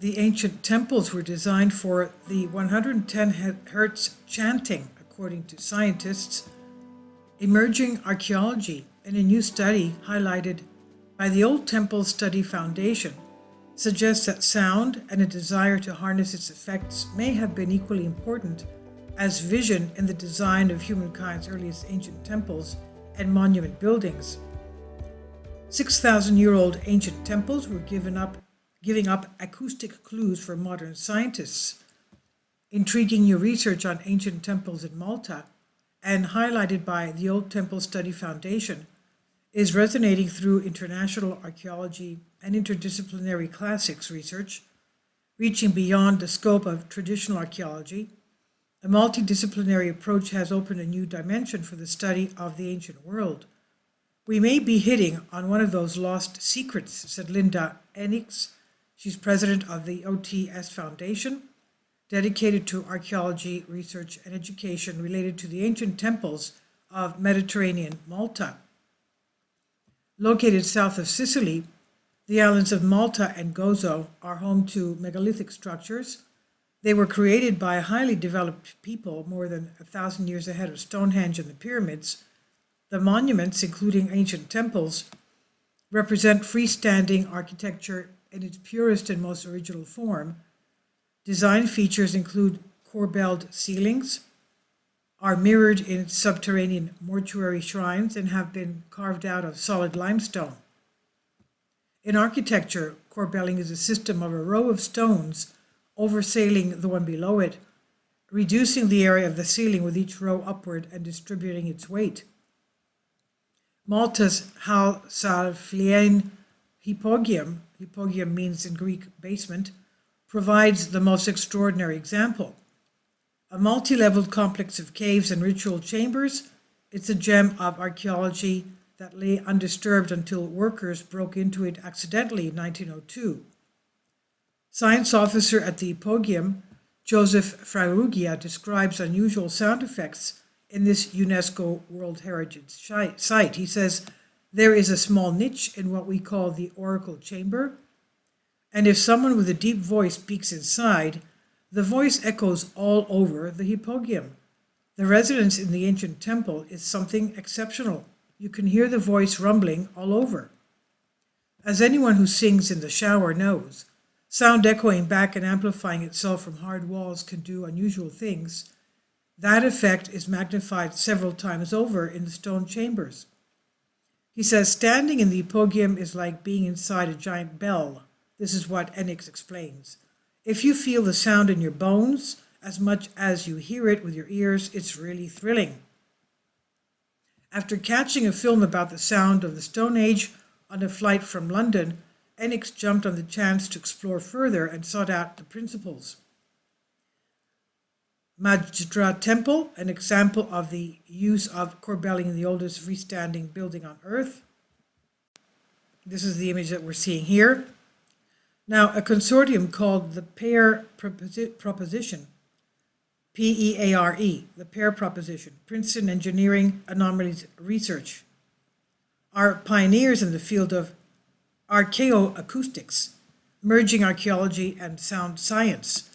The ancient temples were designed for the 110 hertz chanting, according to scientists. Emerging archaeology in a new study highlighted by the Old Temple Study Foundation suggests that sound and a desire to harness its effects may have been equally important as vision in the design of humankind's earliest ancient temples and monument buildings. 6,000-year-old ancient temples were giving up acoustic clues for modern scientists. Intriguing new research on ancient temples in Malta, and highlighted by the Old Temple Study Foundation, is resonating through international archaeology and interdisciplinary classics research, reaching beyond the scope of traditional archaeology. A multidisciplinary approach has opened a new dimension for the study of the ancient world. We may be hitting on one of those lost secrets, said Linda Enix. She's president of the OTS Foundation, dedicated to archaeology, research, and education related to the ancient temples of Mediterranean Malta. Located south of Sicily, the islands of Malta and Gozo are home to megalithic structures. They were created by a highly developed people more than 1,000 years ahead of Stonehenge and the pyramids. The monuments, including ancient temples, represent freestanding architecture in its purest and most original form. Design features include corbelled ceilings, are mirrored in subterranean mortuary shrines, and have been carved out of solid limestone. In architecture, corbelling is a system of a row of stones oversailing the one below it, reducing the area of the ceiling with each row upward and distributing its weight. Malta's Halsaflian hypogeum means in Greek basement, provides the most extraordinary example. A multi-leveled complex of caves and ritual chambers, it's a gem of archaeology that lay undisturbed until workers broke into it accidentally in 1902. Science officer at the hypogeum, Joseph Fraurugia, describes unusual sound effects in this UNESCO World Heritage Site. He says, there is a small niche in what we call the oracle chamber, and if someone with a deep voice speaks inside, the voice echoes all over the hypogeum. The resonance in the ancient temple is something exceptional. You can hear the voice rumbling all over. As anyone who sings in the shower knows, sound echoing back and amplifying itself from hard walls can do unusual things. That effect is magnified several times over in the stone chambers. He says standing in the hypogeum is like being inside a giant bell. This is what Enix explains. If you feel the sound in your bones as much as you hear it with your ears, it's really thrilling. After catching a film about the sound of the Stone Age on a flight from London, Enix jumped on the chance to explore further and sought out the principles. Hydra Temple, an example of the use of corbelling in the oldest freestanding building on Earth. This is the image that we're seeing here. Now, a consortium called the Pair Proposition, PEARE, the Pair Proposition, Princeton Engineering Anomalies Research, are pioneers in the field of archaeoacoustics, merging archaeology and sound science.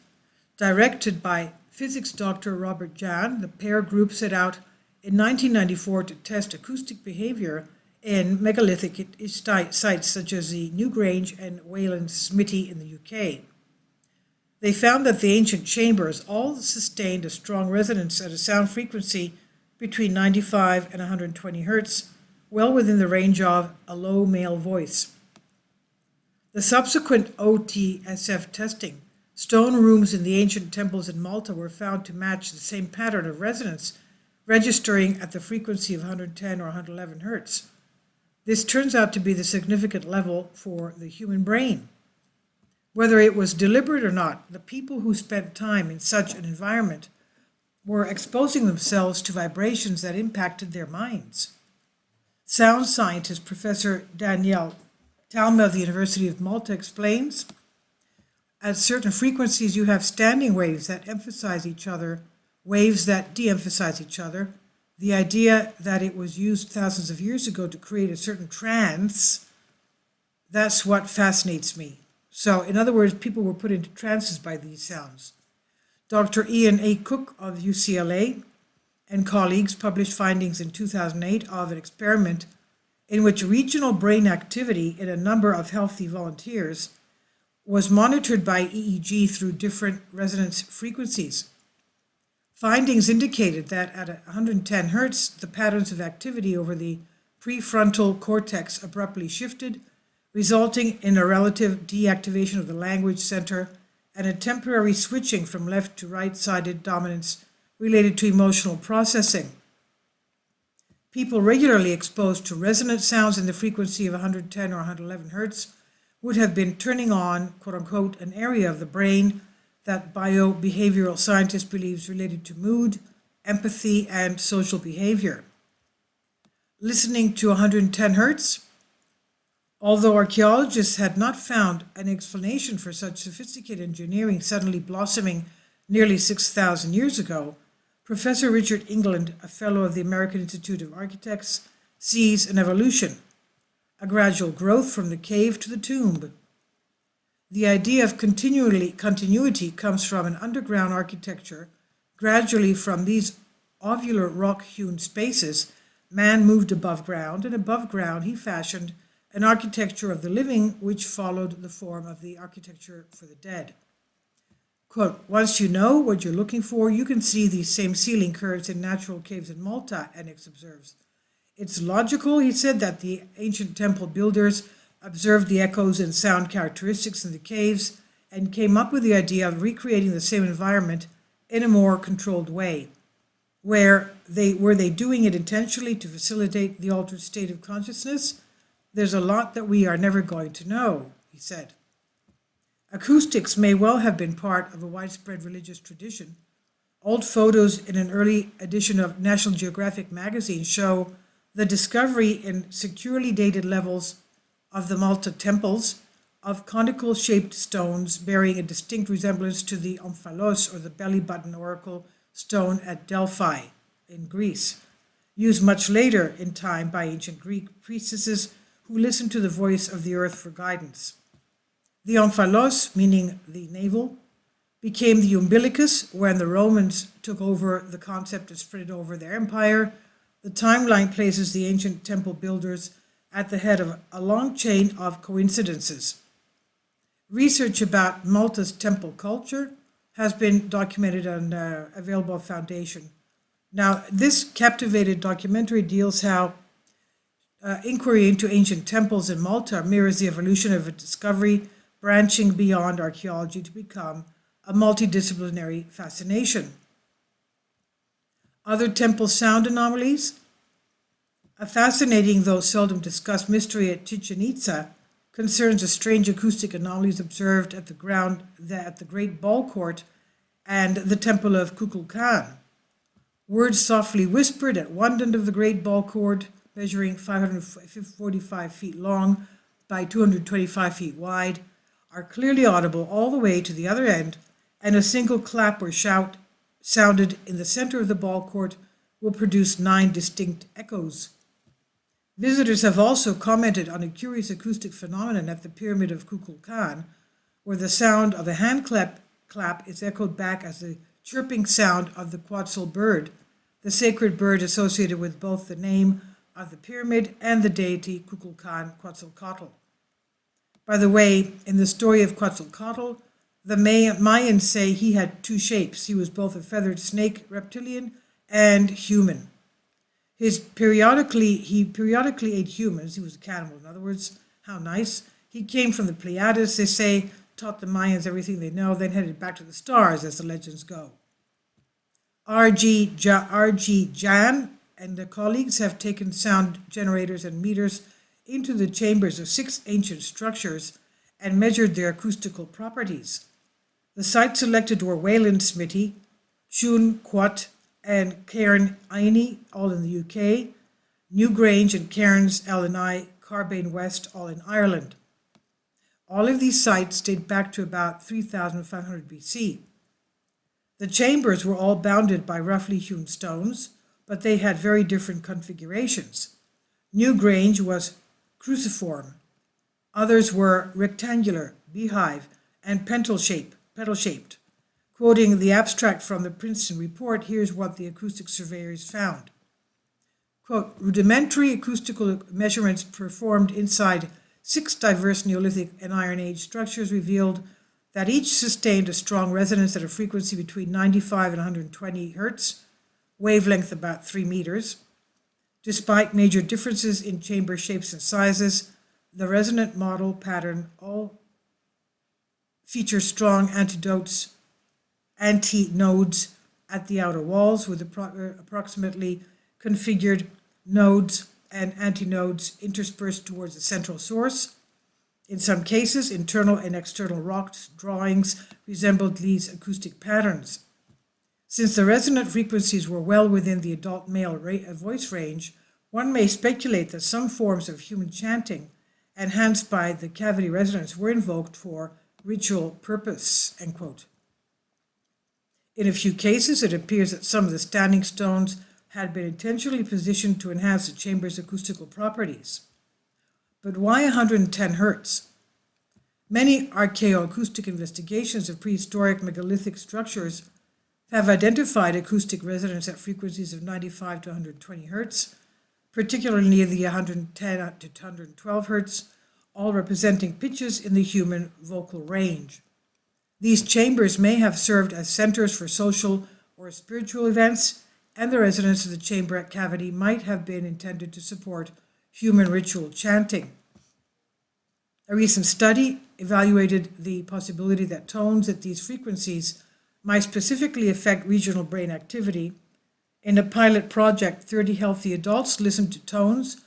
Directed by physics doctor Robert Jan, the Pair group set out in 1994 to test acoustic behavior in megalithic sites such as the Newgrange and Wayland Smithy in the UK. They found that the ancient chambers all sustained a strong resonance at a sound frequency between 95 and 120 hertz, well within the range of a low male voice. The subsequent OTSF testing, stone rooms in the ancient temples in Malta were found to match the same pattern of resonance, registering at the frequency of 110 or 111 hertz. This turns out to be the significant level for the human brain. Whether it was deliberate or not, the people who spent time in such an environment were exposing themselves to vibrations that impacted their minds. Sound scientist Professor Danielle Talma of the University of Malta explains, at certain frequencies you have standing waves that emphasize each other, waves that de-emphasize each other. The idea that it was used thousands of years ago to create a certain trance, that's what fascinates me. So, in other words, people were put into trances by these sounds. Dr. Ian A. Cook of UCLA and colleagues published findings in 2008 of an experiment in which regional brain activity in a number of healthy volunteers was monitored by EEG through different resonance frequencies. Findings indicated that at 110 hertz, the patterns of activity over the prefrontal cortex abruptly shifted, resulting in a relative deactivation of the language center and a temporary switching from left to right-sided dominance related to emotional processing. People regularly exposed to resonant sounds in the frequency of 110 or 111 hertz would have been turning on, quote-unquote, an area of the brain that biobehavioral scientists believes related to mood, empathy, and social behavior. Listening to 110 hertz, although archaeologists had not found an explanation for such sophisticated engineering suddenly blossoming nearly 6,000 years ago, Professor Richard England, a fellow of the American Institute of Architects, sees an evolution, a gradual growth from the cave to the tomb. The idea of continuity comes from an underground architecture. Gradually from these ovular rock-hewn spaces, man moved above ground, and above ground he fashioned an architecture of the living which followed the form of the architecture for the dead. Quote, once you know what you're looking for, you can see these same ceiling curves in natural caves in Malta, Enix observes. It's logical, he said, that the ancient temple builders observed the echoes and sound characteristics in the caves and came up with the idea of recreating the same environment in a more controlled way. Were they doing it intentionally to facilitate the altered state of consciousness? There's a lot that we are never going to know, he said. Acoustics may well have been part of a widespread religious tradition. Old photos in an early edition of National Geographic magazine show the discovery in securely dated levels of the Malta temples of conical-shaped stones bearing a distinct resemblance to the omphalos, or the belly button oracle stone at Delphi in Greece, used much later in time by ancient Greek priestesses who listened to the voice of the earth for guidance. The omphalos, meaning the navel, became the umbilicus when the Romans took over the concept and spread it over their empire. The timeline places the ancient temple builders at the head of a long chain of coincidences. Research about Malta's temple culture has been documented on available foundation. Now, this captivated documentary deals how inquiry into ancient temples in Malta mirrors the evolution of a discovery branching beyond archaeology to become a multidisciplinary fascination. Other temple sound anomalies. A fascinating, though seldom discussed, mystery at Chichen Itza concerns the strange acoustic anomalies observed at the Great Ball Court and the Temple of Kukulkan. Words softly whispered at one end of the Great Ball Court, measuring 545 feet long by 225 feet wide, are clearly audible all the way to the other end, and a single clap or shout sounded in the center of the ball court will produce 9 distinct echoes. Visitors have also commented on a curious acoustic phenomenon at the Pyramid of Kukulkan, where the sound of a hand clap is echoed back as the chirping sound of the Quetzal bird, the sacred bird associated with both the name of the pyramid and the deity Kukulkan Quetzalcoatl. By the way, in the story of Quetzalcoatl, the Mayans say he had 2 shapes. He was both a feathered snake reptilian and human. He periodically ate humans. He was a cannibal. In other words, how nice. He came from the Pleiades, they say, taught the Mayans everything they know, then headed back to the stars, as the legends go. R.G. Jan and the colleagues have taken sound generators and meters into the chambers of 6 ancient structures and measured their acoustical properties. The sites selected were Wayland Smithy, Chun Quat, and Cairn Aini, all in the UK, Newgrange and Cairns L&I, Carbane West, all in Ireland. All of these sites date back to about 3,500 BC. The chambers were all bounded by roughly hewn stones, but they had very different configurations. Newgrange was cruciform. Others were rectangular, beehive, and petal-shaped. Quoting the abstract from the Princeton report, here's what the acoustic surveyors found. Quote, rudimentary acoustical measurements performed inside 6 diverse Neolithic and Iron Age structures revealed that each sustained a strong resonance at a frequency between 95 and 120 hertz, wavelength about 3 meters. Despite major differences in chamber shapes and sizes, the resonant model pattern all features strong antinodes at the outer walls with approximately configured nodes and antinodes interspersed towards the central source. In some cases, internal and external rock drawings resembled these acoustic patterns. Since the resonant frequencies were well within the adult male voice range, one may speculate that some forms of human chanting, enhanced by the cavity resonance, were invoked for ritual purpose, end quote. In a few cases, it appears that some of the standing stones had been intentionally positioned to enhance the chamber's acoustical properties. But why 110 hertz? Many archaeoacoustic investigations of prehistoric megalithic structures have identified acoustic resonance at frequencies of 95 to 120 hertz, particularly near the 110 to 112 hertz, all representing pitches in the human vocal range. These chambers may have served as centers for social or spiritual events, and the resonance of the chamber cavity might have been intended to support human ritual chanting. A recent study evaluated the possibility that tones at these frequencies might specifically affect regional brain activity. In a pilot project, 30 healthy adults listened to tones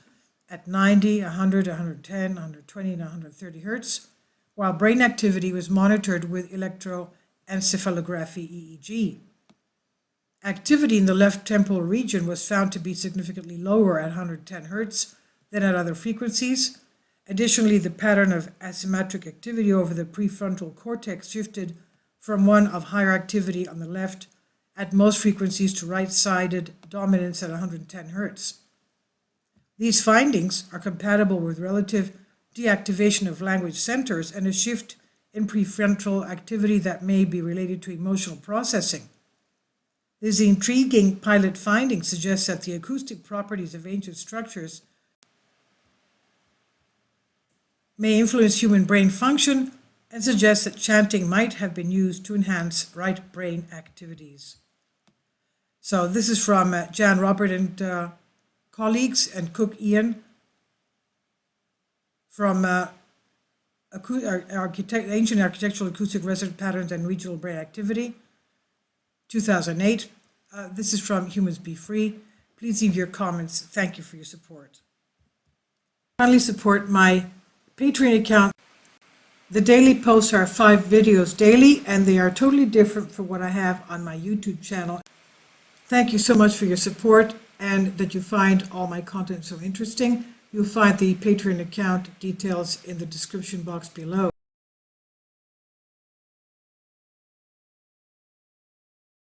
at 90, 100, 110, 120, and 130 hertz, while brain activity was monitored with electroencephalography EEG. Activity in the left temporal region was found to be significantly lower at 110 hertz than at other frequencies. Additionally, the pattern of asymmetric activity over the prefrontal cortex shifted from one of higher activity on the left at most frequencies to right-sided dominance at 110 hertz. These findings are compatible with relative deactivation of language centers and a shift in prefrontal activity that may be related to emotional processing. This intriguing pilot finding suggests that the acoustic properties of ancient structures may influence human brain function and suggests that chanting might have been used to enhance right brain activities. So this is from Jan Robert and colleagues and Cook Ian from Ancient Architectural Acoustic Resonant Patterns and Regional Brain Activity, 2008. This is from Humans Be Free. Please leave your comments. Thank you for your support. Kindly support my Patreon account. The daily posts are 5 videos daily, and they are totally different from what I have on my YouTube channel. Thank you so much for your support and that you find all my content so interesting. You'll find the Patreon account details in the description box below.